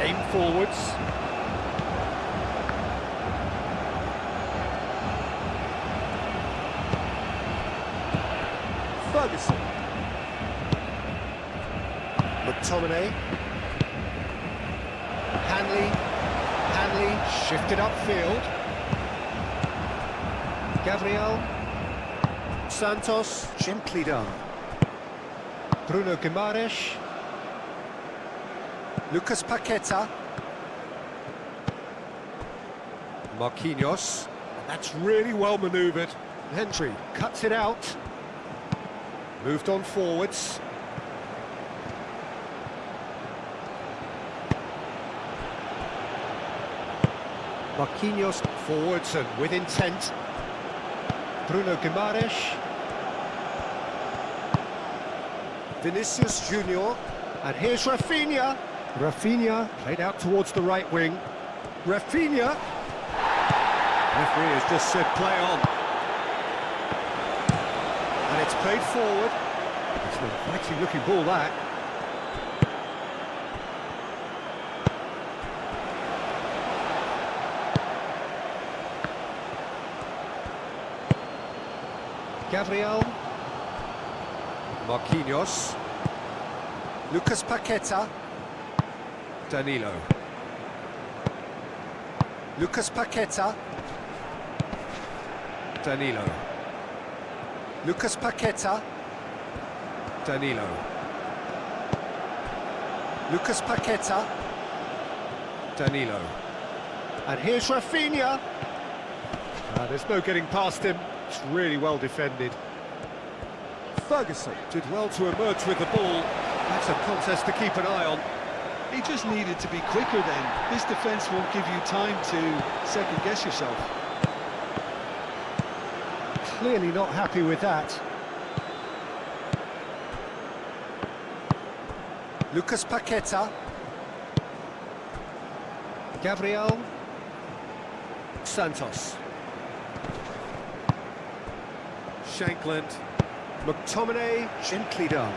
Aim forwards. Ferguson. McTominay. Hanley shifted upfield. Gabriel. Santos, gently done. Bruno Guimaraes. Lucas Paqueta. Marquinhos. That's really well manoeuvred. Hendry cuts it out. Moved on forwards. Marquinhos forwards and with intent. Bruno Guimaraes. Vinicius Junior. And here's Rafinha. Rafinha played out towards the right wing. Rafinha. Referee has just said play on. And it's played forward. It's an inviting looking ball, that. Gabriel. Marquinhos. Lucas Paqueta. Danilo. Lucas Paqueta. Danilo. Lucas Paqueta. Danilo. Lucas Paqueta. Danilo. And here's Rafinha. There's no getting past him. It's really well defended. Ferguson did well to emerge with the ball. That's a contest to keep an eye on. He just needed to be quicker then. This defence won't give you time to second-guess yourself. Clearly not happy with that. Lucas Paqueta. Gabriel. Santos. Shankland. McTominay, gently done.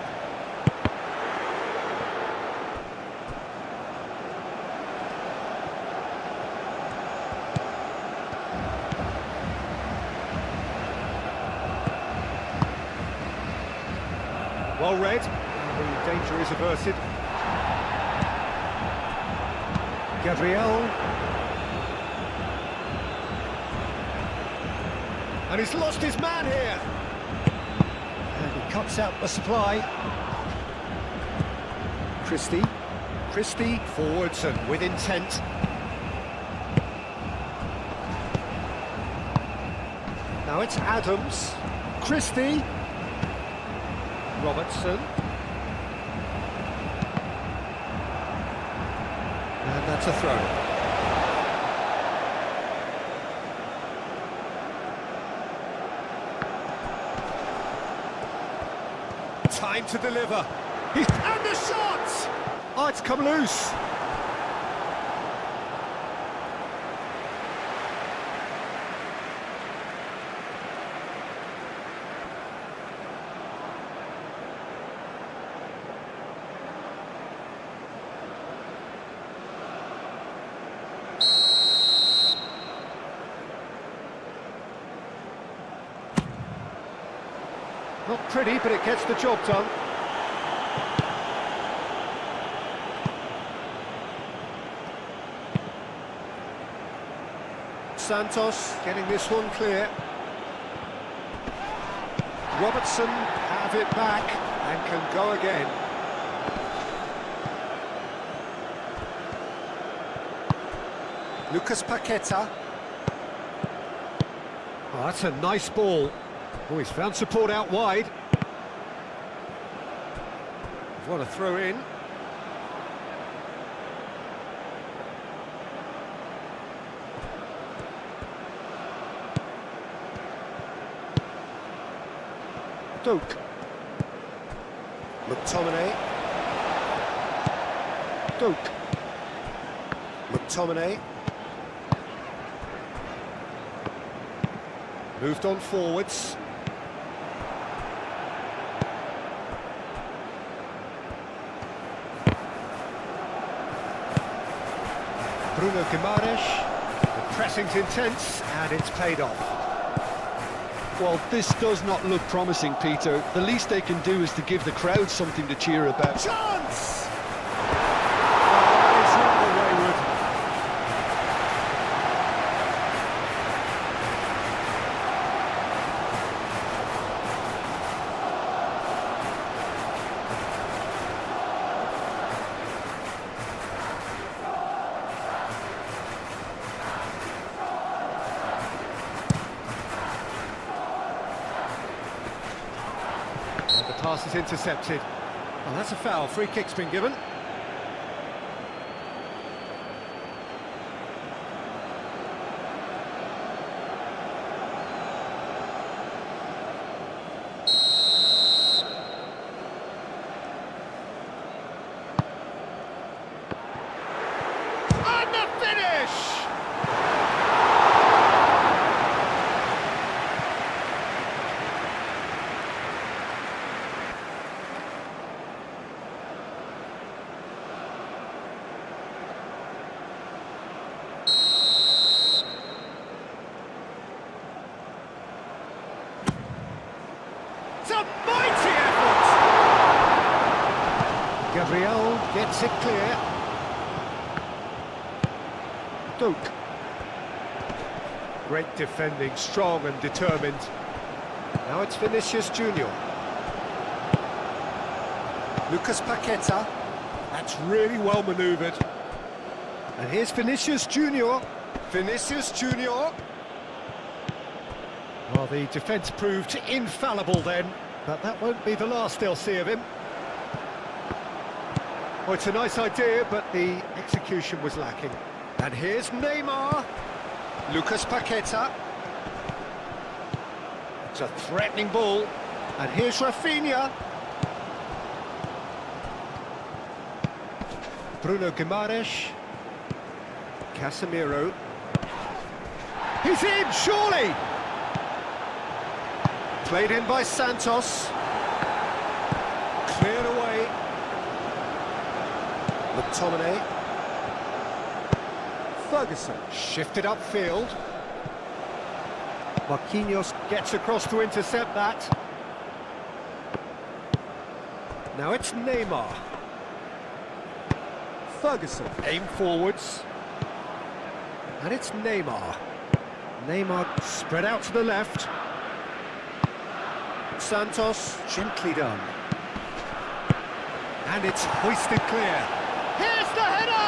well read. And the danger is averted. Gabriel. And he's lost his man here. And he cuts out the supply. Christie forwards and with intent. Now it's Adams. Christie. Robertson. And that's a throw. Time to deliver. And the shot! Oh, it's come loose. Not pretty, but it gets the job done. Santos getting this one clear. Robertson have it back and can go again. Lucas Paqueta. Oh, that's a nice ball. Oh, he's found support out wide. What a throw in. Doak. McTominay. Doak. McTominay. Moved on forwards. Bruno Guimaraes. The pressing's intense and it's paid off. Well, this does not look promising, Peter. The least they can do is to give the crowd something to cheer about. Chance! Oh, it's rather wayward. The pass is intercepted. Well, that's a foul. Free kick's been given. And the finish! It's a mighty effort! Gabriel gets it clear. Doak. Great defending, strong and determined. Now it's Vinicius Junior. Lucas Paqueta. That's really well manoeuvred. And here's Vinicius Junior. Vinicius Junior. Well, the defence proved infallible then, but that won't be the last they'll see of him. Well, it's a nice idea, but the execution was lacking. And here's Neymar. Lucas Paqueta. It's a threatening ball. And here's Rafinha. Bruno Guimaraes. Casemiro. He's in, surely! Played in by Santos. Cleared away. McTominay. Ferguson. Shifted upfield. Marquinhos gets across to intercept that. Now it's Neymar. Ferguson. Aim forwards. And it's Neymar. Neymar spread out to the left. Santos, gently done. And it's hoisted clear. Here's the header!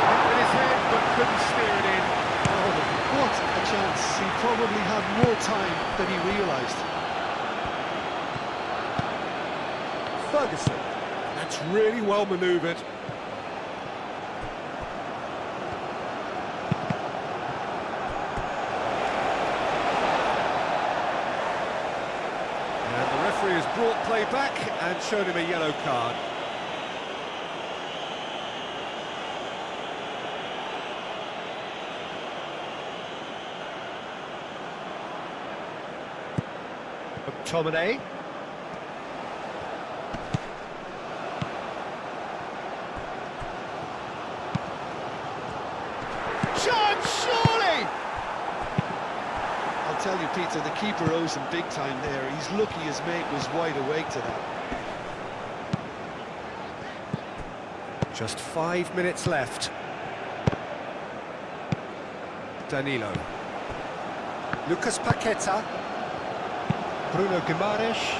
Hit with his head, but couldn't steer it in. Oh, what a chance. He probably had more time than he realised. Ferguson. That's really well manoeuvred. And the referee has brought play back and showed him a yellow card. McTominay. Chance, surely! I'll tell you, Peter, the keeper owes him big time there. He's lucky his mate was wide awake to that. Just 5 minutes left. Danilo. Lucas Paqueta. Bruno Guimaraes.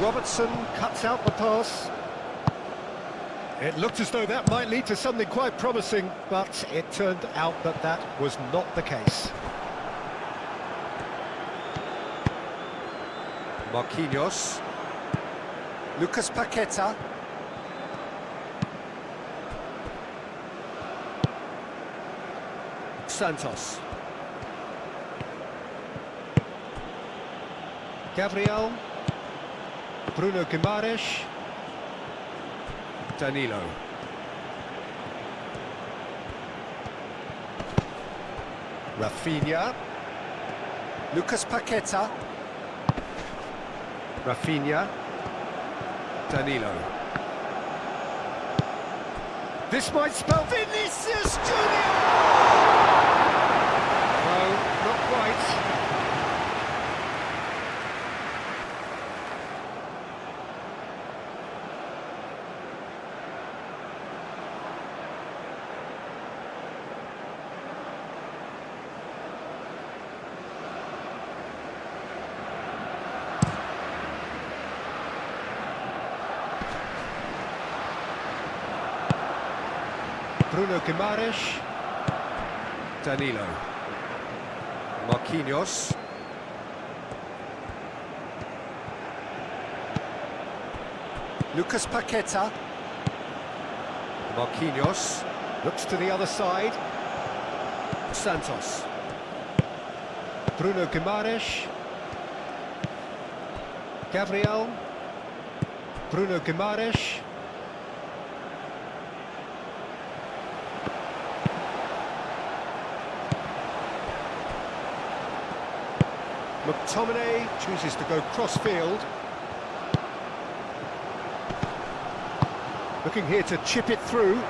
Robertson cuts out the pass. It looked as though that might lead to something quite promising, but it turned out that that was not the case. Marquinhos. Lucas Paqueta. Santos. Gabriel. Bruno Guimaraes. Danilo. Rafinha. Lucas Paqueta. Rafinha. Danilo. This might spell Vinicius Junior! No, not quite. Bruno Guimaraes. Danilo. Marquinhos. Lucas Paqueta. Marquinhos. Looks to the other side. Santos. Bruno Guimaraes. Gabriel. Bruno Guimaraes. McTominay chooses to go cross-field. Looking here to chip it through.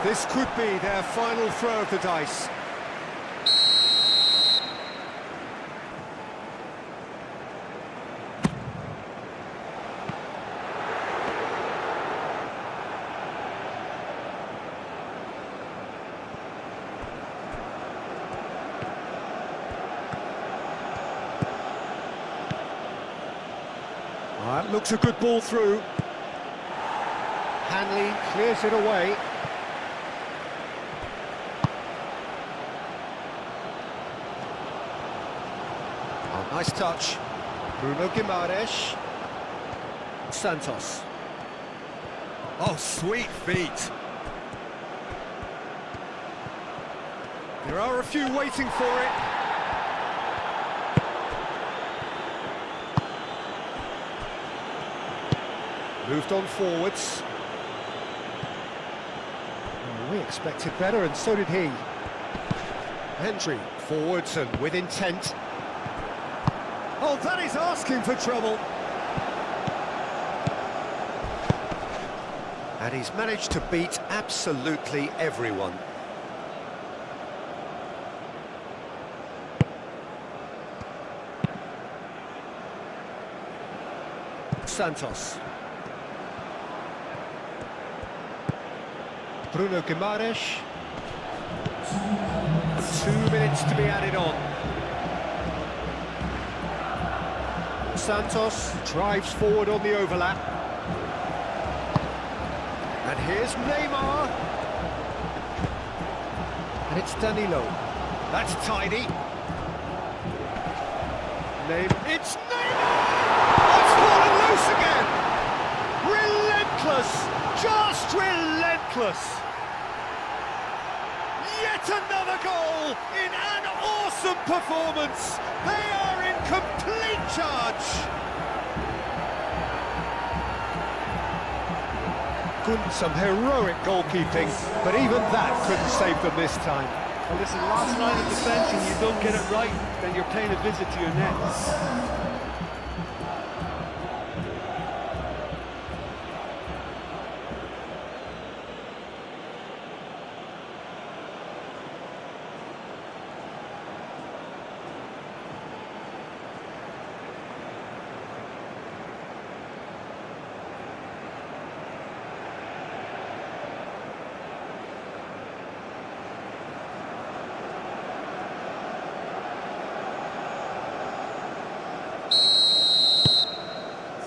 This could be their final throw of the dice. That looks a good ball through. Hanley clears it away. Oh, nice touch. Bruno Guimaraes. Santos. Oh, sweet feet. There are a few waiting for it. Moved on forwards. Oh, we expected better, and so did he. Hendry forwards and with intent. Oh, that is asking for trouble. And he's managed to beat absolutely everyone. Santos. Bruno Guimaraes. 2 minutes to be added on. Santos drives forward on the overlap. And here's Neymar. And it's Danilo. That's tidy. It's Neymar! It's fallen loose again! Relentless! Just relentless! Yet another goal in an awesome performance! They are in complete charge! Some heroic goalkeeping, but even that couldn't save them this time. Well, listen, last line of defence and you don't get it right, then you're paying a visit to your net.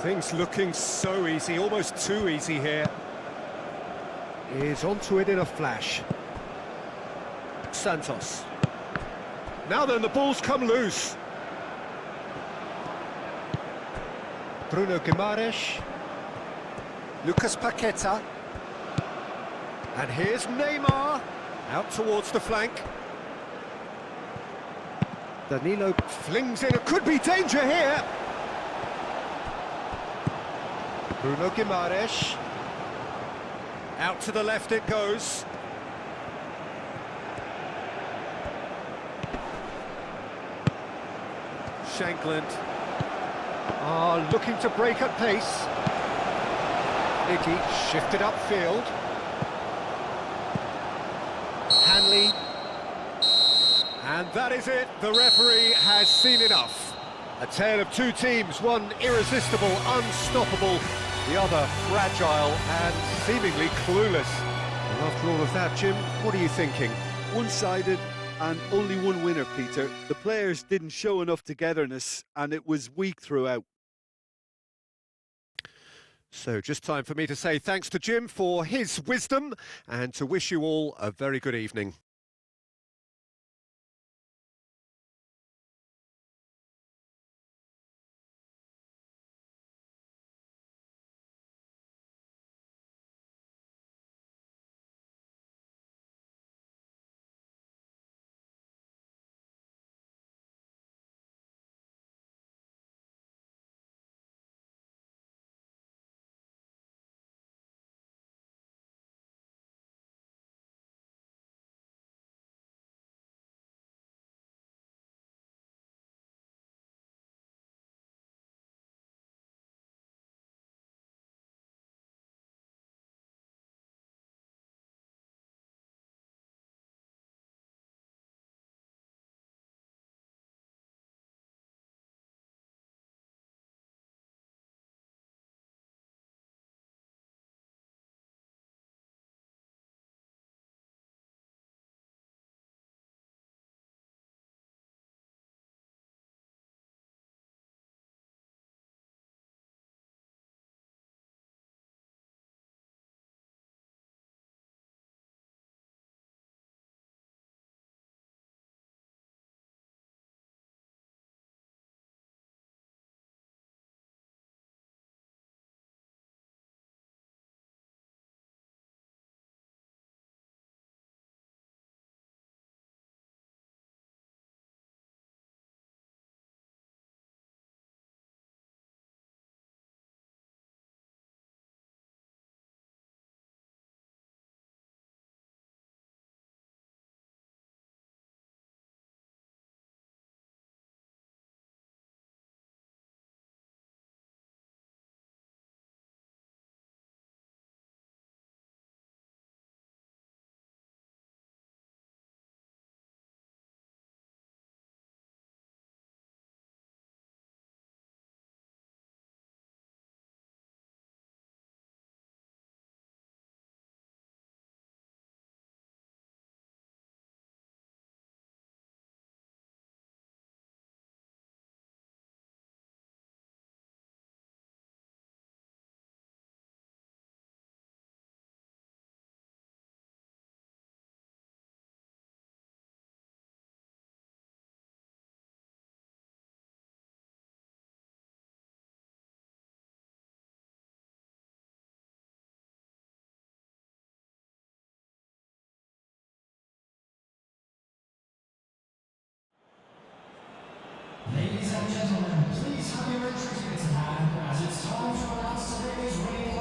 Things looking so easy, almost too easy here. Is onto it in a flash. Santos. Now then, the ball's come loose. Bruno Guimaraes. Lucas Paqueta. And here's Neymar. Out towards the flank. Danilo flings in. It could be danger here. Bruno Guimaraes. Out to the left it goes. Shankland. Looking to break at pace. Iggy shifted upfield. Hanley. And that is it. The referee has seen enough. A tale of two teams, one irresistible, unstoppable, the other fragile and seemingly clueless. And after all of that, Jim, what are you thinking? One-sided and only one winner, Peter. The players didn't show enough togetherness and it was weak throughout. So just time for me to say thanks to Jim for his wisdom and to wish you all a very good evening. gentlemen, please have your entry tickets in hand, as it's time to announce today's winning